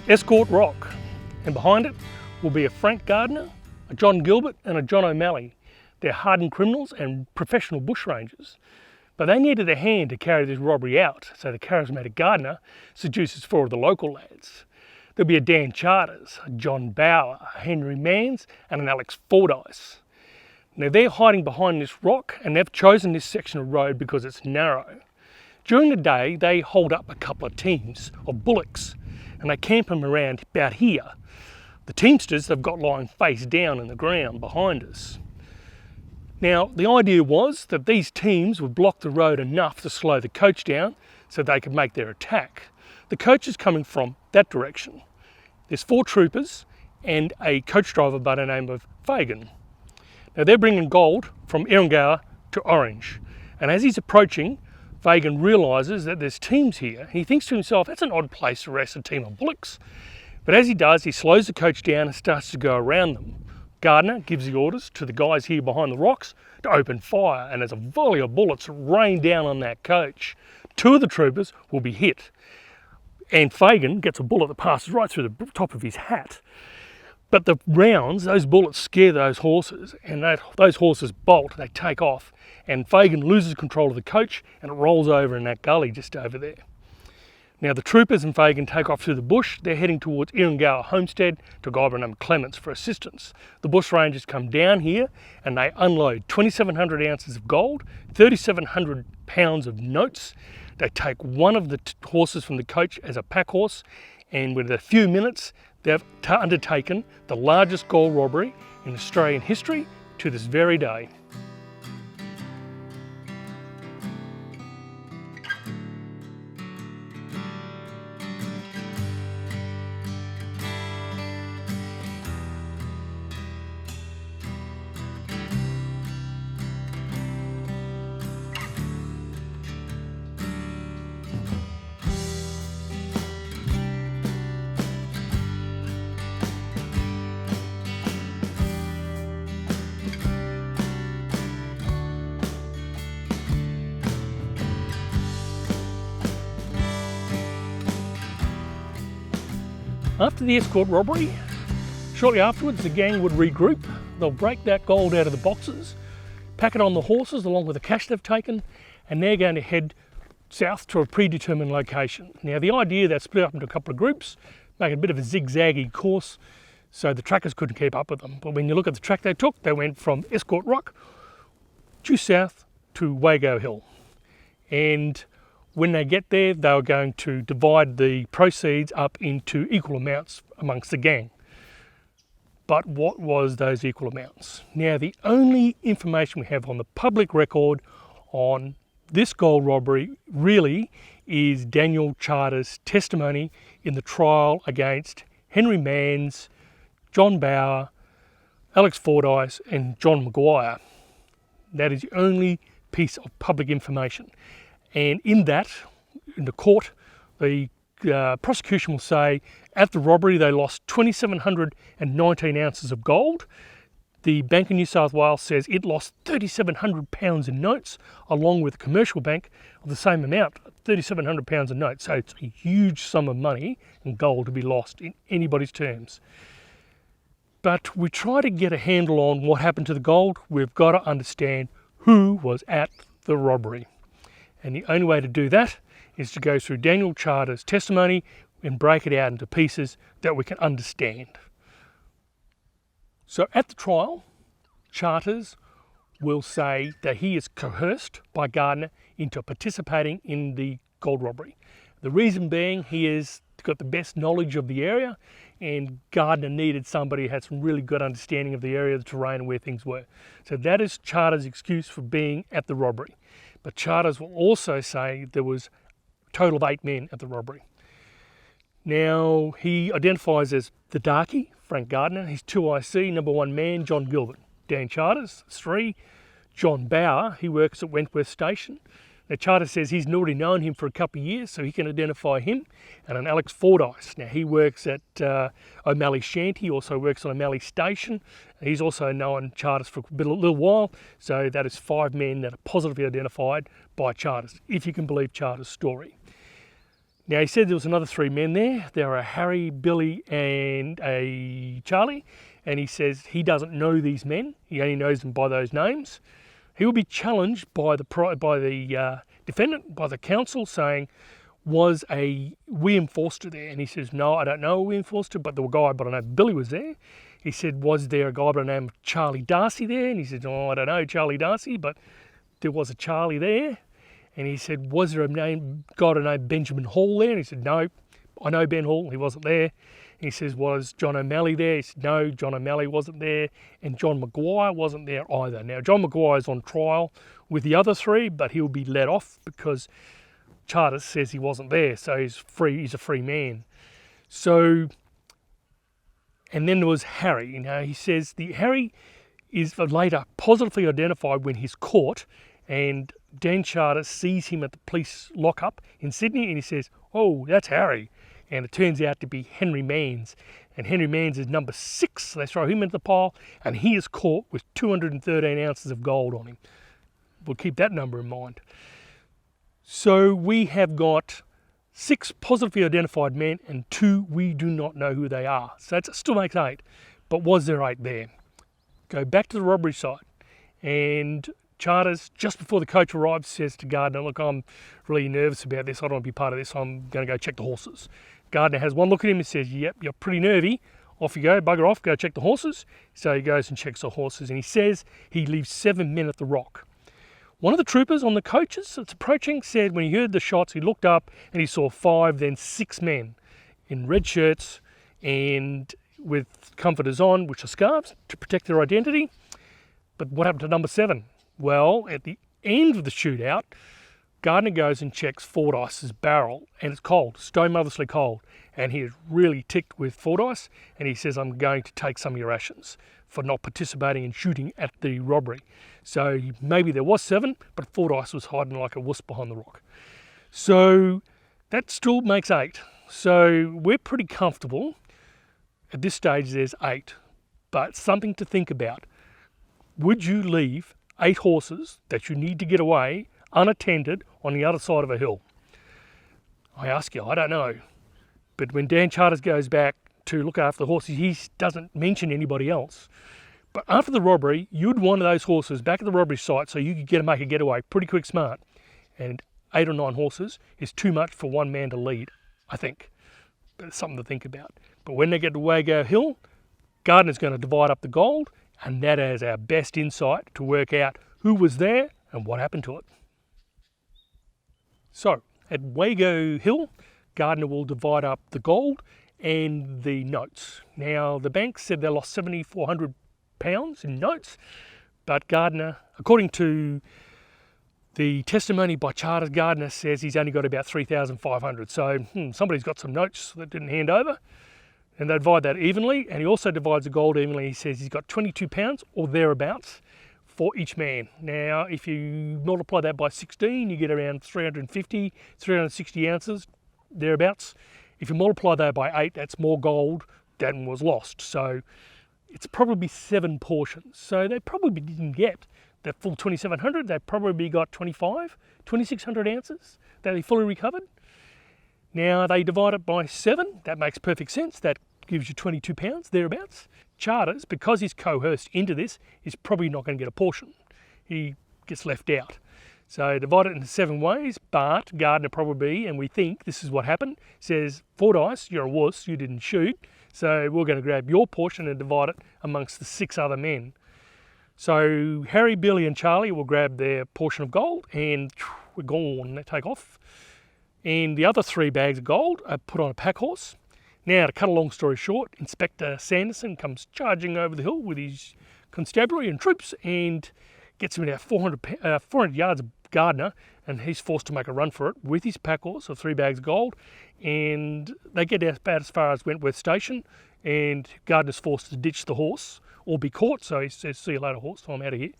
Escort Rock, and behind it will be a Frank Gardner, a John Gilbert and a John O'Malley. They're hardened criminals and professional bushrangers. But they needed a hand to carry this robbery out, so the charismatic Gardner seduces 4 of the local lads. There'll be a Dan Charters, a John Bower, a Henry Manns and an Alex Fordyce. Now they're hiding behind this rock, and they've chosen this section of road because it's narrow. During the day they hold up a couple of teams of bullocks and they camp them around about here. The teamsters they've got lying face down in the ground behind us. Now the idea was that these teams would block the road enough to slow the coach down so they could make their attack. The coach is coming from that direction. There's 4 troopers and a coach driver by the name of Fagan. Now they're bringing gold from Erringah to Orange, and as he's approaching, Fagan realises that there's teams here. He thinks to himself, that's an odd place to arrest a team of bullocks. But as he does, he slows the coach down and starts to go around them. Gardner gives the orders to the guys here behind the rocks to open fire, and there's a volley of bullets rain down on that coach. 2 of the troopers will be hit, and Fagan gets a bullet that passes right through the top of his hat. But the rounds, those bullets scare those horses, and those horses bolt, they take off, and Fagan loses control of the coach and it rolls over in that gully just over there. Now the troopers and Fagan take off through the bush. They're heading towards Erringah Homestead to a guy by the name of Clements for assistance. The bush rangers come down here and they unload 2,700 ounces of gold, 3,700 pounds of notes. They take one of the horses from the coach as a pack horse, and within a few minutes they've undertaken the largest gold robbery in Australian history to this very day. After the escort robbery, shortly afterwards the gang would regroup. They'll break that gold out of the boxes, pack it on the horses along with the cash they've taken, and they're going to head south to a predetermined location. Now the idea, they're split up into a couple of groups, make a bit of a zigzaggy course so the trackers couldn't keep up with them. But when you look at the track they took, they went from Escort Rock due south to Wago Hill. And when they get there, they were going to divide the proceeds up into equal amounts amongst the gang. But what was those equal amounts? Now, the only information we have on the public record on this gold robbery really is Daniel Charters' testimony in the trial against Henry Manns, John Bower, Alex Fordyce and John Maguire. That is the only piece of public information. And in that, in the court, the prosecution will say at the robbery they lost 2,719 ounces of gold. The Bank of New South Wales says it lost 3,700 pounds in notes, along with a commercial bank of the same amount, 3,700 pounds in notes. So it's a huge sum of money and gold to be lost in anybody's terms. But we try to get a handle on what happened to the gold. We've got to understand who was at the robbery. And the only way to do that is to go through Daniel Charters' testimony and break it out into pieces that we can understand. So at the trial, Charters will say that he is coerced by Gardner into participating in the gold robbery. The reason being he has got the best knowledge of the area, and Gardner needed somebody who had some really good understanding of the area, the terrain and where things were. So that is Charters' excuse for being at the robbery. But Charters will also say there was a total of 8 men at the robbery. Now, he identifies as the darkie, Frank Gardner. He's 2 IC, number 1 man, John Gilbert. Dan Charters, 3. John Bower, he works at Wentworth Station. Now, Charters says he's already known him for a couple of years, so he can identify him. And an Alex Fordyce. Now, he works at O'Malley Shanty, also works on O'Malley Station. He's also known Charters for a little while, so that is 5 men that are positively identified by Charters, if you can believe Charters' story. Now, he said there was another 3 men there. There are Harry, Billy and a Charlie. And he says he doesn't know these men. He only knows them by those names. He will be challenged by the defendant, by the counsel, saying, was a William Forster there? And he says, no, I don't know William Forster, but the guy by the name of Billy was there. He said, was there a guy by the name of Charlie Darcy there? And he said, oh, I don't know Charlie Darcy, but there was a Charlie there. And he said, was there a guy by the name of Benjamin Hall there? And he said, no, I know Ben Hall, he wasn't there. He says, was John O'Malley there? He said, no, John O'Malley wasn't there. And John Maguire wasn't there either. Now, John Maguire is on trial with the other 3, but he'll be let off because Charters says he wasn't there. So he's free. He's a free man. So, and then there was Harry. He says Harry is later positively identified when he's caught, and Dan Charters sees him at the police lockup in Sydney, and he says, oh, that's Harry. And it turns out to be Henry Manns. And Henry Manns is number 6. They throw him into the pile, and he is caught with 213 ounces of gold on him. We'll keep that number in mind. So we have got 6 positively identified men and 2 we do not know who they are. So that still makes 8. But was there 8 there? Go back to the robbery site, and Charters, just before the coach arrives, says to Gardner, look, I'm really nervous about this. I don't want to be part of this. I'm going to go check the horses. Gardner has one look at him and says, yep, you're pretty nervy. Off you go, bugger off, go check the horses. So he goes and checks the horses, and he says he leaves 7 men at the Rock. One of the troopers on the coaches that's approaching said when he heard the shots, he looked up and he saw 5, then 6 men in red shirts and with comforters on, which are scarves, to protect their identity. But what happened to number 7? Well, at the end of the shootout, Gardner goes and checks Fordyce's barrel, and it's cold, stone mothersly cold. And he is really ticked with Fordyce, and he says, I'm going to take some of your rations for not participating in shooting at the robbery. So maybe there was 7, but Fordyce was hiding like a wuss behind the rock. So that still makes 8. So we're pretty comfortable. At this stage, there's 8, but something to think about. Would you leave 8 horses that you need to get away unattended on the other side of a hill? I ask you, I don't know. But when Dan Charters goes back to look after the horses, he doesn't mention anybody else. But after the robbery, you'd want those horses back at the robbery site so you could make a getaway pretty quick smart. And 8 or 9 horses is too much for one man to lead, I think. But it's something to think about. But when they get to Wago Hill, Gardner's going to divide up the gold, and that is our best insight to work out who was there and what happened to it. So, at Wago Hill, Gardner will divide up the gold and the notes. Now, the bank said they lost £7,400 in notes, but Gardner, according to the testimony by Charters, Gardner says he's only got about 3,500. So, somebody's got some notes that didn't hand over, and they divide that evenly, and he also divides the gold evenly. He says he's got 22 pounds or thereabouts for each man. Now, if you multiply that by 16, you get around 350, 360 ounces, thereabouts. If you multiply that by 8, that's more gold than was lost. So it's probably 7 portions. So they probably didn't get the full 2,700. They probably got 2,600 ounces that they fully recovered. Now they divide it by 7. That makes perfect sense. That gives you 22 pounds, thereabouts. Charters, because he's coerced into this, is probably not going to get a portion. He gets left out. So divide it into 7 ways, but Gardner probably, and we think this is what happened, says, Fordyce, you're a wuss, you didn't shoot, so we're going to grab your portion and divide it amongst the 6 other men. So Harry, Billy and Charlie will grab their portion of gold, and we're gone, they take off. And the other 3 bags of gold are put on a pack horse. Now, to cut a long story short, Inspector Sanderson comes charging over the hill with his constabulary and troops and gets him about 400 yards of Gardner, and he's forced to make a run for it with his pack horse of 3 bags of gold. And they get about as far as Wentworth Station, and Gardner's forced to ditch the horse or be caught. So he says, see you later, horse, I'm out of here.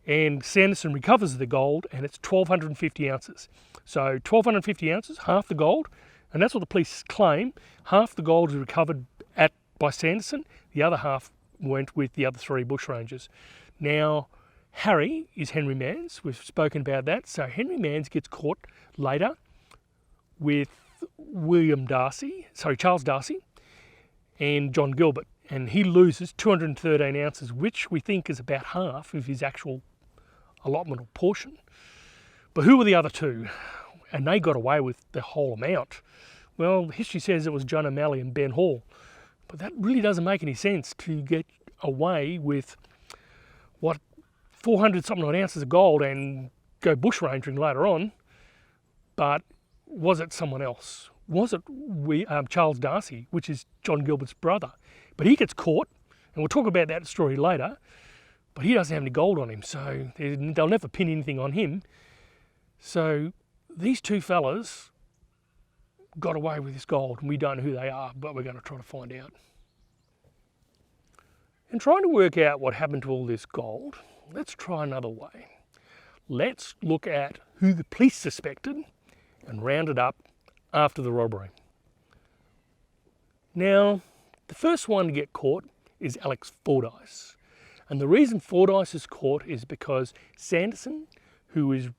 And Sanderson recovers the gold, and it's 1,250 ounces. So 1,250 ounces, half the gold, and that's what the police claim. Half the gold is recovered by Sanderson, the other half went with the other 3 bushrangers. Now, Harry is Henry Manns. We've spoken about that. So Henry Manns gets caught later with Charles Darcy and John Gilbert, and he loses 213 ounces, which we think is about half of his actual allotment or portion. But who were the other two? And they got away with the whole amount. Well, history says it was John O'Malley and Ben Hall, but that really doesn't make any sense to get away with, 400 something odd ounces of gold and go bushrangering later on. But was it someone else? Was it Charles Darcy, which is John Gilbert's brother? But he gets caught, and we'll talk about that story later, but he doesn't have any gold on him, so they'll never pin anything on him. So these two fellas got away with this gold, and we don't know who they are, but we're going to try to find out. In trying to work out what happened to all this gold, let's try another way. Let's look at who the police suspected and rounded up after the robbery. Now, the first one to get caught is Alex Fordyce. And the reason Fordyce is caught is because Sanderson, who has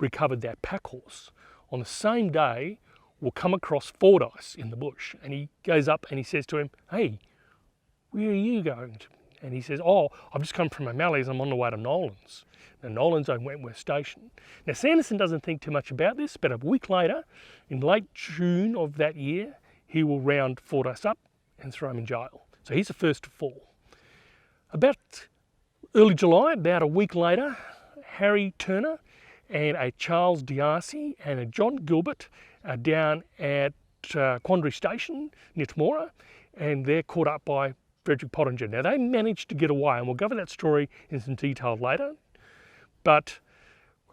recovered that pack horse, on the same day will come across Fordyce in the bush. And he goes up and he says to him, "Hey, where are you going to?" And he says, "Oh, I've just come from O'Malley's, I'm on the way to Nolan's." Now, Nolan's on Wentworth Station. Now, Sanderson doesn't think too much about this, but a week later, in late June of that year, he will round Fordyce up and throw him in jail. So he's the first to fall. About early July, about a week later, Harry Turner and a Charles D'Arcy and a John Gilbert are down at Quandary Station near Temora, and they're caught up by Frederick Pottinger. Now, they managed to get away, and we'll go over that story in some detail later. But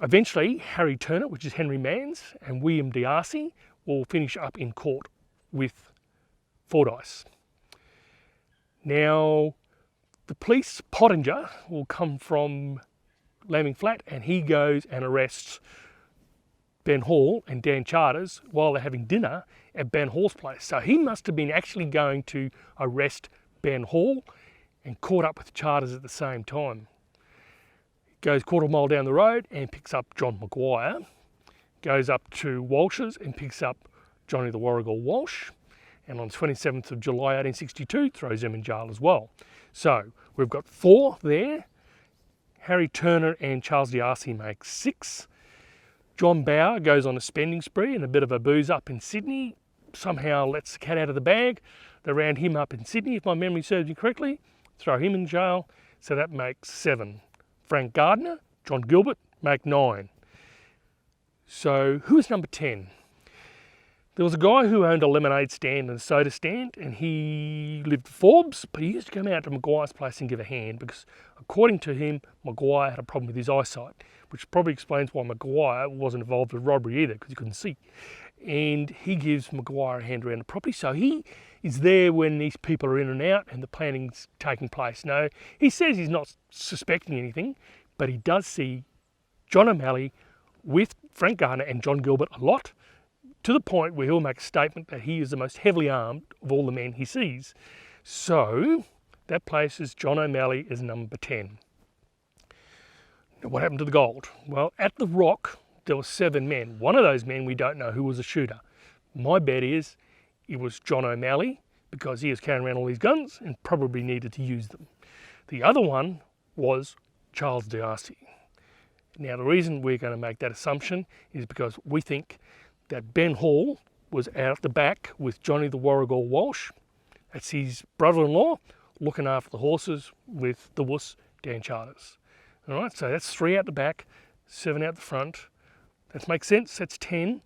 eventually, Harry Turner, which is Henry Manns, and William D'Arcy will finish up in court with Fordyce. Now, the police, Pottinger, will come from Lambing Flat, and he goes and arrests Ben Hall and Dan Charters while they're having dinner at Ben Hall's place. So he must have been actually going to arrest Ben Hall and caught up with Charters at the same time. Goes quarter mile down the road and picks up John Maguire, goes up to Walsh's and picks up Johnny the Warrigal Walsh, and on the 27th of July 1862 throws them in jail as well. So we've got 4 there. Harry Turner and Charles D'Arcy make 6. John Bower goes on a spending spree and a bit of a booze up in Sydney, somehow lets the cat out of the bag. They round him up in Sydney, if my memory serves me correctly, throw him in jail, so that makes 7. Frank Gardner, John Gilbert make 9. So who is number 10? There was a guy who owned a lemonade stand and a soda stand, and he lived at Forbes, but he used to come out to Maguire's place and give a hand because, according to him, Maguire had a problem with his eyesight, which probably explains why Maguire wasn't involved with robbery either, because he couldn't see. And he gives Maguire a hand around the property, so he is there when these people are in and out and the planning's taking place. No, he says he's not suspecting anything, but he does see John O'Malley with Frank Gardner and John Gilbert a lot, to the point where he'll make a statement that he is the most heavily armed of all the men he sees. So that places John O'Malley as number 10. Now, what happened to the gold? Well, at the Rock, there were 7 men. One of those men we don't know who was a shooter. My bet is it was John O'Malley, because he was carrying around all these guns and probably needed to use them. The other one was Charles D'Arcy. Now, the reason we're going to make that assumption is because we think that Ben Hall was out the back with Johnny the Warrigal Walsh. That's his brother-in-law, looking after the horses with the wuss, Dan Charters. All right, so that's 3 out the back, 7 out the front. That makes sense, that's 10.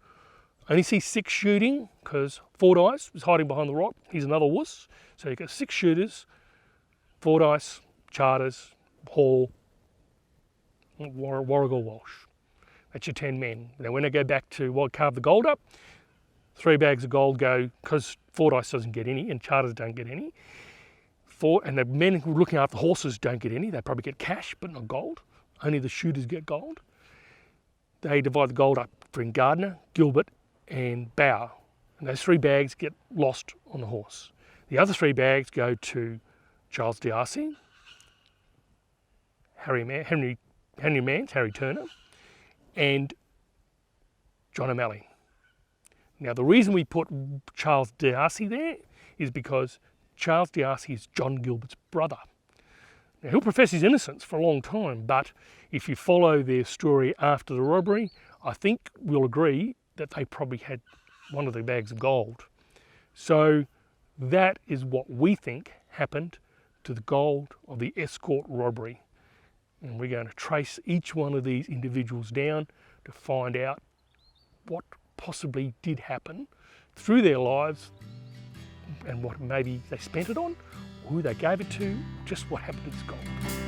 Only see 6 shooting because Fordyce was hiding behind the rock. He's another wuss. So you've got 6 shooters, Fordyce, Charters, Hall, Warrigal Walsh. That's your 10 men. Now when I go back to what carved the gold up, 3 bags of gold go, because Fordyce doesn't get any and Charters don't get any. And the men who are looking after horses don't get any. They probably get cash, but not gold. Only the shooters get gold. They divide the gold up between Gardner, Gilbert, and Bower. And those 3 bags get lost on the horse. The other 3 bags go to Charles D'Arcy, Henry Manns, Harry Turner, and John O'Malley. Now, the reason we put Charles D'Arcy there is because Charles D'Arcy is John Gilbert's brother. Now, he'll profess his innocence for a long time, but if you follow their story after the robbery, I think we'll agree that they probably had one of the bags of gold. So that is what we think happened to the gold of the Escort robbery. And we're going to trace each one of these individuals down to find out what possibly did happen through their lives and what maybe they spent it on, who they gave it to, just what happened to this gold.